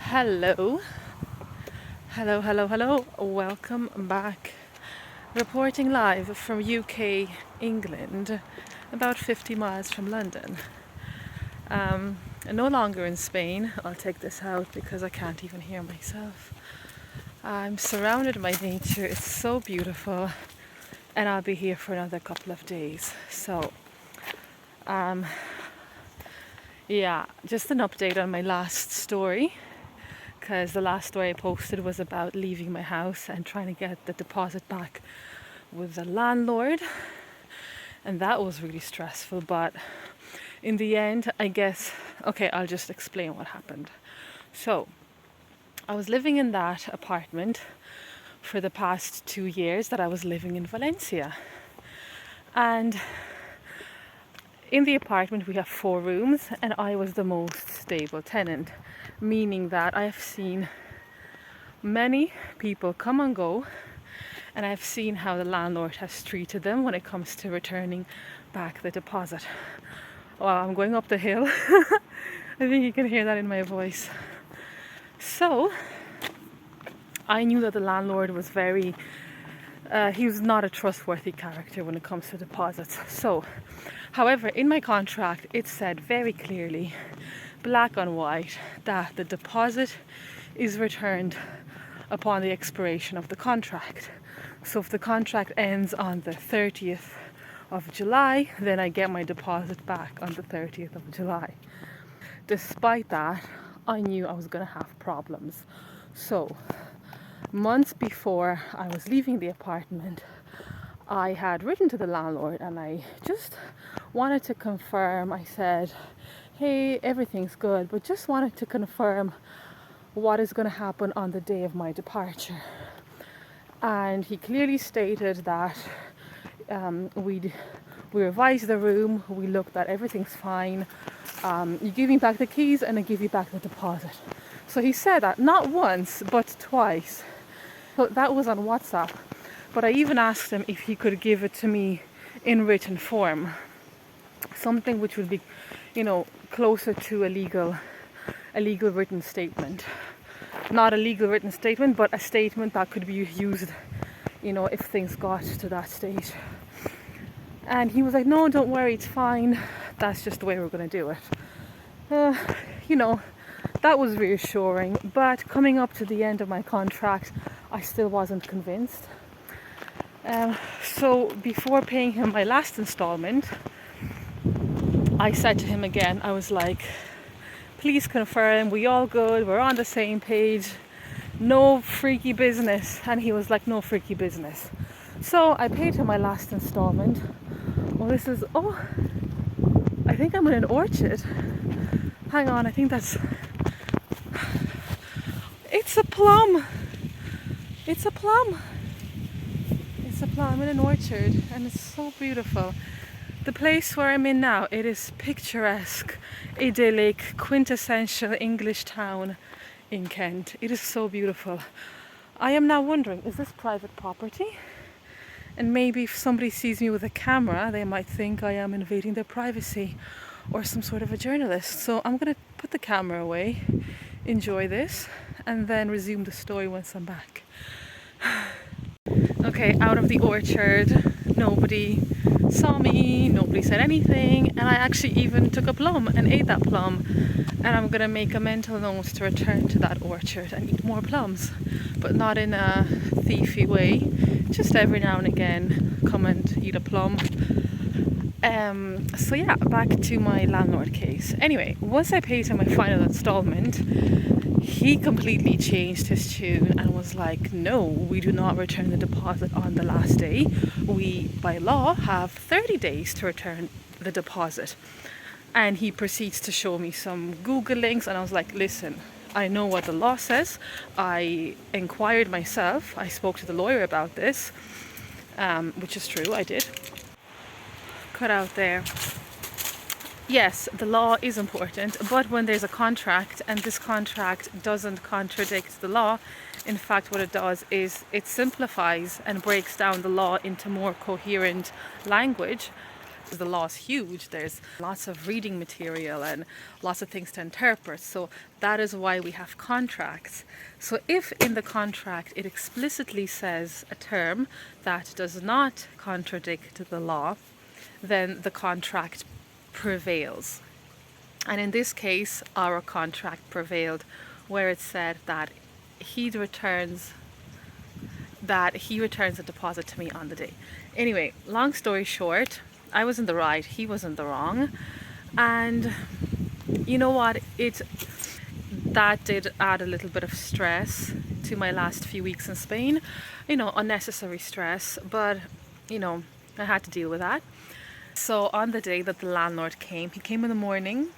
Hello, hello. Welcome back. Reporting live from UK, England, about 50 miles from London. No longer in Spain. I'll take this out because I can't even hear myself. I'm surrounded by nature. It's so beautiful, and I'll be here for another couple of days. So, yeah, just an update on my last story. Because the last story I posted was about leaving my house and trying to get the deposit back with the landlord, and that was really stressful. But in the end, I guess, okay, I'll just explain what happened. So I was living in that apartment for the past 2 years that I was living in Valencia, and in the apartment we have 4 rooms, and I was the most stable tenant, meaning that I have seen many people come and go, and I've seen how the landlord has treated them when it comes to returning back the deposit. Well, I'm going up the hill. I think you can hear that in my voice. So I knew that the landlord was he was not a trustworthy character when it comes to deposits. So, however, in my contract it said very clearly, black on white, that the deposit is returned upon the expiration of the contract. So if the contract ends on the 30th of July, then I get my deposit back on the 30th of July. Despite that, I knew I was going to have problems. So months before I was leaving the apartment, I had written to the landlord and I just wanted to confirm. I said, hey, everything's good, but just wanted to confirm what is going to happen on the day of my departure. And he clearly stated that we revised the room, we looked at everything's fine, you give me back the keys and I give you back the deposit. So he said that not once but twice. So that was on WhatsApp, but I even asked him if he could give it to me in written form, something which would be, closer to a legal written statement. Not a legal written statement, but a statement that could be used, if things got to that stage. And he was like, no, don't worry, it's fine. That's just the way we're going to do it. That was reassuring. But coming up to the end of my contract, I still wasn't convinced. So before paying him my last installment, I said to him again, I was like, please confirm, we all good, we're on the same page, no freaky business. And he was like, no freaky business. So I paid him my last installment. Well, I think I'm in an orchard. Hang on, I think it's a plum. It's a plum. I'm in an orchard and it's so beautiful. The place where I'm in now, it is picturesque, idyllic, quintessential English town in Kent. It is so beautiful. I am now wondering, is this private property? And maybe if somebody sees me with a camera, they might think I am invading their privacy or some sort of a journalist. So I'm going to put the camera away, enjoy this, and then resume the story once I'm back. Okay, out of the orchard, nobody saw me, nobody said anything, and I actually even took a plum and ate that plum. And I'm gonna make a mental note to return to that orchard and eat more plums, but not in a thiefy way, just every now and again come and eat a plum. So yeah, back to my landlord case. Anyway, once I paid him my final installment, he completely changed his tune and was like, no, we do not return the deposit on the last day. We, by law, have 30 days to return the deposit. And he proceeds to show me some Google links, and I was like, listen, I know what the law says. I inquired myself. I spoke to the lawyer about this, which is true, I did. Cut out there. Yes, the law is important, but when there's a contract and this contract doesn't contradict the law, in fact what it does is it simplifies and breaks down the law into more coherent language, The law is huge. There's lots of reading material and lots of things to interpret. So that is why we have contracts. So if in the contract it explicitly says a term that does not contradict the law, then the contract prevails. And in this case, our contract prevailed, where it said that he returns a deposit to me on the day. Anyway, long story short, I was in the right, he was in the wrong. And you know what? That did add a little bit of stress to my last few weeks in Spain. Unnecessary stress, but I had to deal with that. So on the day that the landlord came, he came in the morning,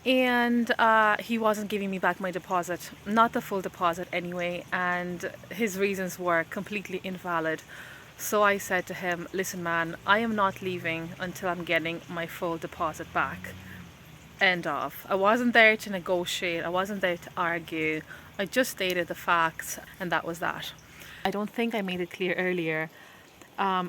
and he wasn't giving me back my deposit, not the full deposit anyway, and his reasons were completely invalid. So I said to him, listen man, I am not leaving until I'm getting my full deposit back. End of. I wasn't there to negotiate, I wasn't there to argue, I just stated the facts, and that was that. I don't think I made it clear earlier,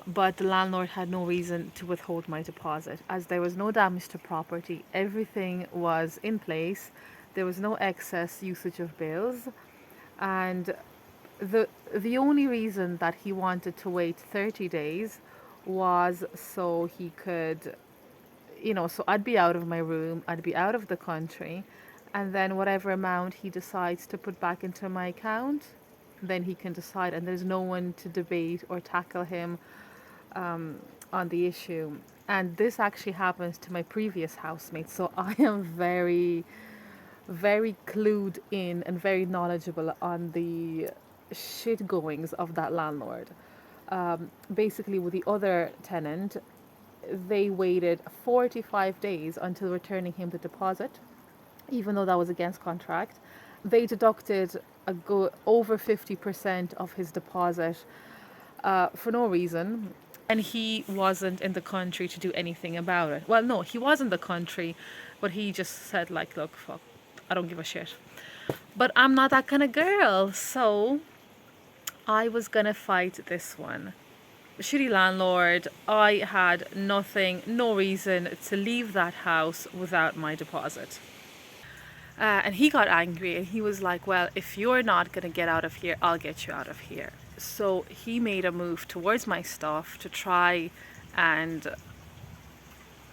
but the landlord had no reason to withhold my deposit, as there was no damage to property. Everything was in place. There was no excess usage of bills, and the only reason that he wanted to wait 30 days was so he could, so I'd be out of my room, I'd be out of the country, and then whatever amount he decides to put back into my account, then he can decide, and there's no one to debate or tackle him on the issue. And this actually happens to my previous housemate, so I am very, very clued in and very knowledgeable on the shit goings of that landlord. Basically, with the other tenant, they waited 45 days until returning him the deposit, even though that was against contract. They deducted over 50% of his deposit for no reason, and he wasn't in the country to do anything about it. Well, no, he was in the country, but he just said like, look, fuck, I don't give a shit. But I'm not that kind of girl, so I was gonna fight this one. Shitty landlord. I had no reason to leave that house without my deposit. And he got angry, and he was like, well, if you're not going to get out of here, I'll get you out of here. So he made a move towards my stuff to try, and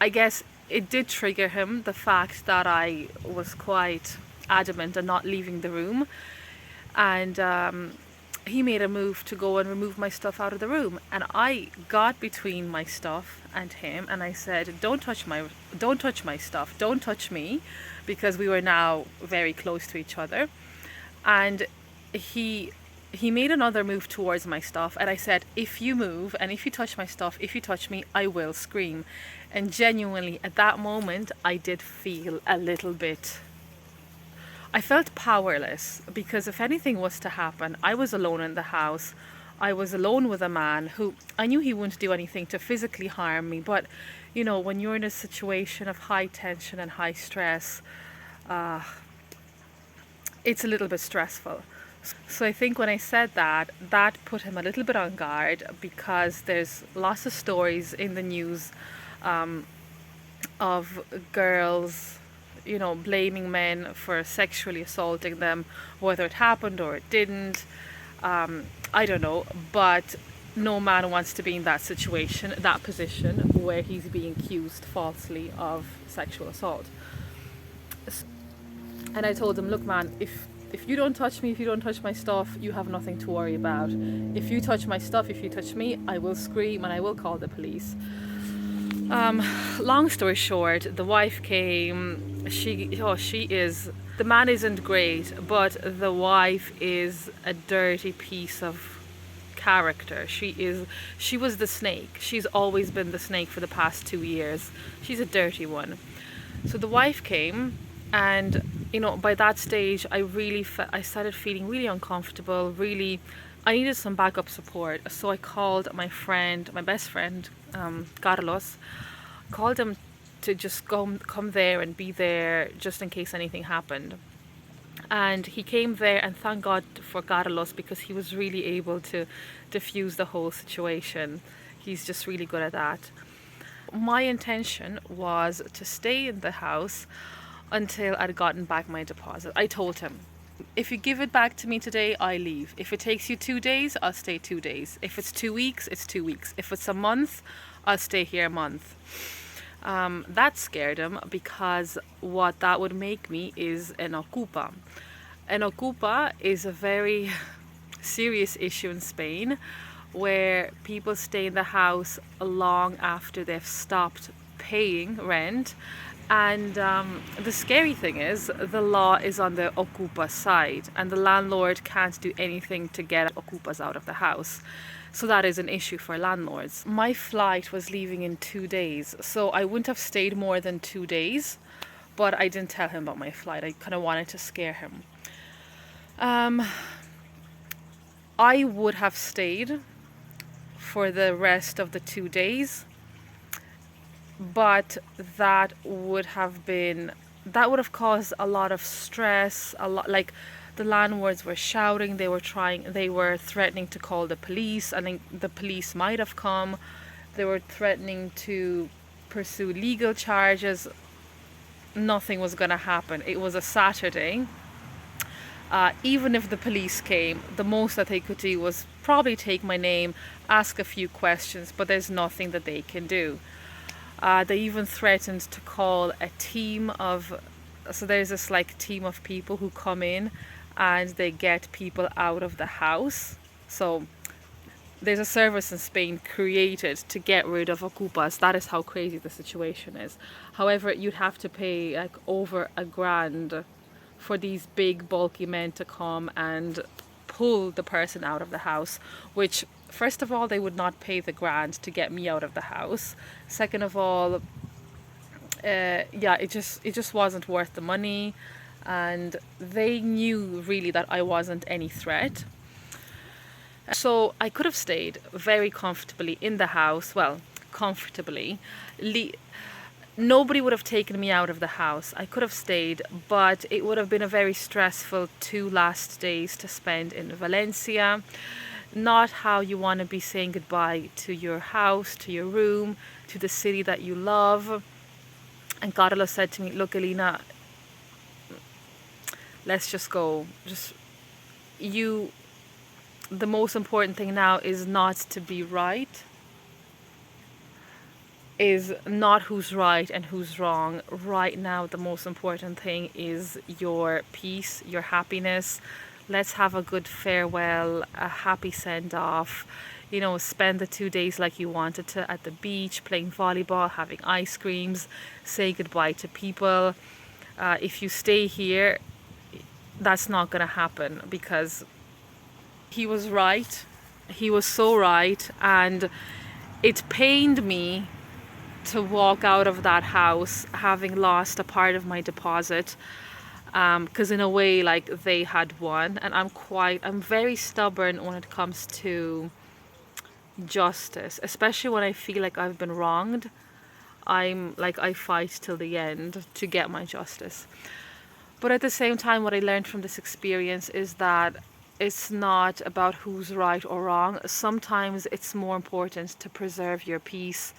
I guess it did trigger him, the fact that I was quite adamant on not leaving the room. And he made a move to go and remove my stuff out of the room, and I got between my stuff and him, and I said, don't touch my stuff, don't touch me, because we were now very close to each other. And he made another move towards my stuff, and I said, if you move and if you touch my stuff, if you touch me, I will scream. And genuinely at that moment I did feel a little bit, I felt powerless, because if anything was to happen, I was alone in the house. I was alone with a man who I knew he wouldn't do anything to physically harm me, but when you're in a situation of high tension and high stress, it's a little bit stressful. So I think when I said that put him a little bit on guard, because there's lots of stories in the news of girls blaming men for sexually assaulting them, whether it happened or it didn't. I don't know, but no man wants to be in that situation, that position where he's being accused falsely of sexual assault. And I told him, look man, if you don't touch me, if you don't touch my stuff, you have nothing to worry about. If you touch my stuff, if you touch me, I will scream and I will call the police. Long story short, the wife came. The man isn't great, but the wife is a dirty piece of character. She was the snake. She's always been the snake for the past 2 years. She's a dirty one. So the wife came, and by that stage I started feeling really uncomfortable. Really, I needed some backup support. So I called my best friend, Carlos. Called him to just come there and be there just in case anything happened. And he came there, and thank God for Carlos, because he was really able to diffuse the whole situation. He's just really good at that. my intention was to stay in the house until I'd gotten back my deposit. I told him, if you give it back to me today, I leave. If it takes you 2 days, I'll stay 2 days. If it's 2 weeks, it's 2 weeks. If it's a month, I'll stay here a month. That scared him because what that would make me is an ocupa. An ocupa is a very serious issue in Spain where people stay in the house long after they've stopped paying rent. And the scary thing is the law is on the ocupa side, and the landlord can't do anything to get ocupas out of the house. So that is an issue for landlords. My flight was leaving in 2 days, so I wouldn't have stayed more than 2 days, but I didn't tell him about my flight. I kind of wanted to scare him. I would have stayed for the rest of the 2 days, but that would have caused a lot of stress, a lot, like the landlords were shouting, they were threatening to call the police. I think the police might have come. They were threatening to pursue legal charges. Nothing was going to happen. It was a Saturday. Even if the police came, the most that they could do was probably take my name, ask a few questions, but there's nothing that they can do. They even threatened to call a team of, so there's this like team of people who come in and they get people out of the house. So there's a service in Spain created to get rid of ocupas. That is how crazy the situation is. However, you'd have to pay like over $1,000 for these big bulky men to come and pull the person out of the house, which first of all, they would not pay the grand to get me out of the house. Second of all, it just wasn't worth the money, and they knew really that I wasn't any threat. So I could have stayed very comfortably in the house. Well, comfortably. Nobody would have taken me out of the house. I could have stayed, but it would have been a very stressful 2 last days to spend in Valencia. Not how you want to be saying goodbye to your house, to your room, to the city that you love. And Carlos said to me, look, Elena, let's just go. The most important thing now is not to be right, is not who's right and who's wrong. Right now, the most important thing is your peace, your happiness. Let's have a good farewell, a happy send-off. Spend the 2 days like you wanted to at the beach, playing volleyball, having ice creams, say goodbye to people. If you stay here, that's not going to happen, because he was right. He was so right. And it pained me to walk out of that house having lost a part of my deposit, because in a way, like, they had won. And I'm very stubborn when it comes to justice, especially when I feel like I've been wronged. I fight till the end to get my justice. But at the same time, what I learned from this experience is that it's not about who's right or wrong. Sometimes it's more important to preserve your peace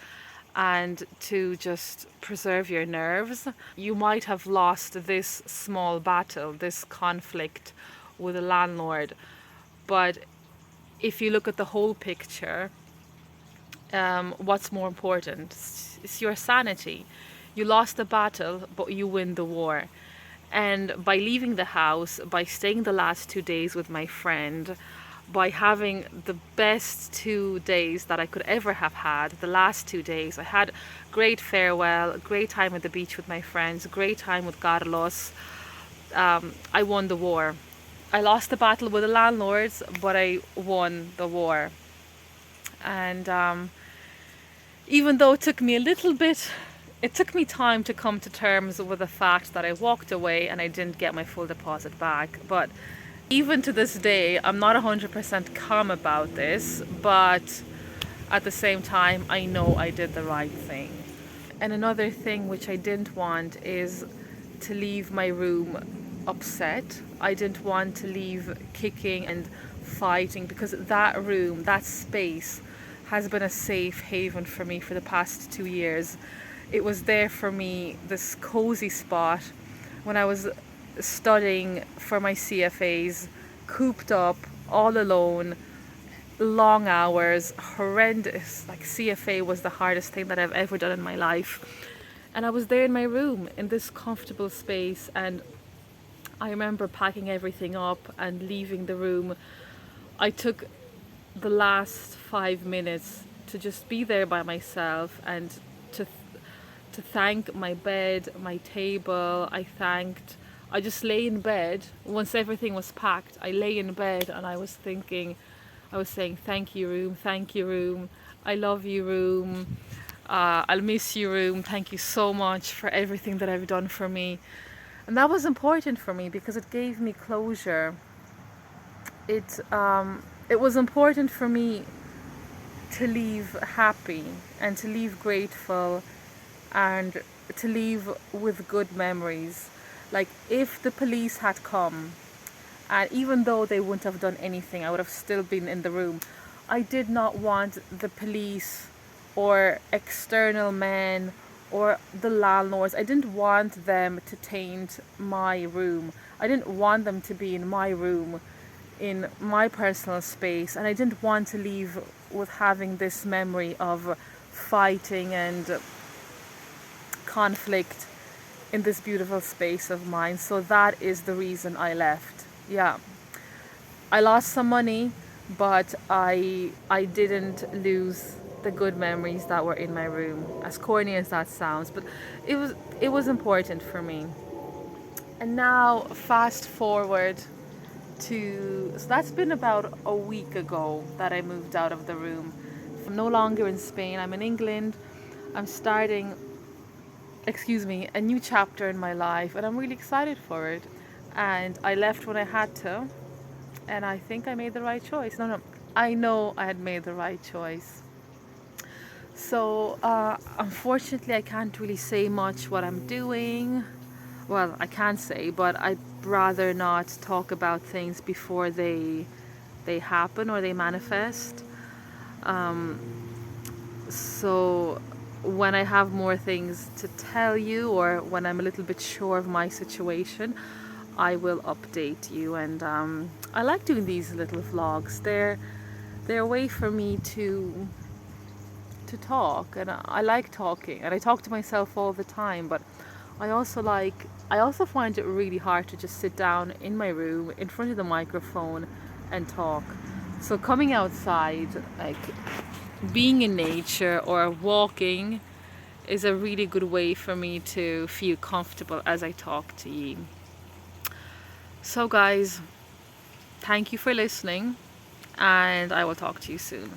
and to just preserve your nerves. You might have lost this small battle, this conflict with a landlord, but if you look at the whole picture, what's more important? It's your sanity. You lost the battle, but you win the war. And by leaving the house, by staying the last 2 days with my friend, by having the best 2 days that I could ever have had, the last 2 days, I had great farewell, great time at the beach with my friends, great time with Carlos. I won the war. I lost the battle with the landlords, but I won the war. And even though it took me it took me time to come to terms with the fact that I walked away and I didn't get my full deposit back. But even to this day, I'm not 100% calm about this, but at the same time, I know I did the right thing. And another thing which I didn't want is to leave my room upset. I didn't want to leave kicking and fighting, because that room, that space has been a safe haven for me for the past 2 years. It was there for me, this cozy spot, when I was studying for my CFAs, cooped up, all alone, long hours, horrendous. Like, CFA was the hardest thing that I've ever done in my life. And I was there in my room in this comfortable space, and I remember packing everything up and leaving the room. I took the last 5 minutes to just be there by myself and to to thank my bed, my table. I just lay in bed. Once everything was packed, I lay in bed and I was saying, thank you, room, thank you, room. I love you, room. I'll miss you, room. Thank you so much for everything that I've done for me. And that was important for me because it gave me closure. It was important for me to leave happy and to leave grateful and to leave with good memories. Like, if the police had come, and even though they wouldn't have done anything, I would have still been in the room. I did not want the police or external men or the landlords. I didn't want them to taint my room. I didn't want them to be in my room, in my personal space, and I didn't want to leave with having this memory of fighting and conflict in this beautiful space of mine. So that is the reason I left. Yeah, I lost some money, but I didn't lose the good memories that were in my room, as corny as that sounds, but it was important for me. And now fast forward to, so that's been about a week ago that I moved out of the room. I'm no longer in Spain, I'm in England. I'm starting, a new chapter in my life, and I'm really excited for it. And I left when I had to, and I think I made the right choice. No, I know I had made the right choice. So unfortunately I can't really say much what I'm doing. Well, I can say, but I'd rather not talk about things before they happen or they manifest. So when I have more things to tell you, or when I'm a little bit sure of my situation, I will update you. And I like doing these little vlogs. They're a way for me to talk, and I like talking, and I talk to myself all the time, but I also find it really hard to just sit down in my room in front of the microphone and talk. So coming outside, like being in nature or walking, is a really good way for me to feel comfortable as I talk to you. So guys, thank you for listening, and I will talk to you soon.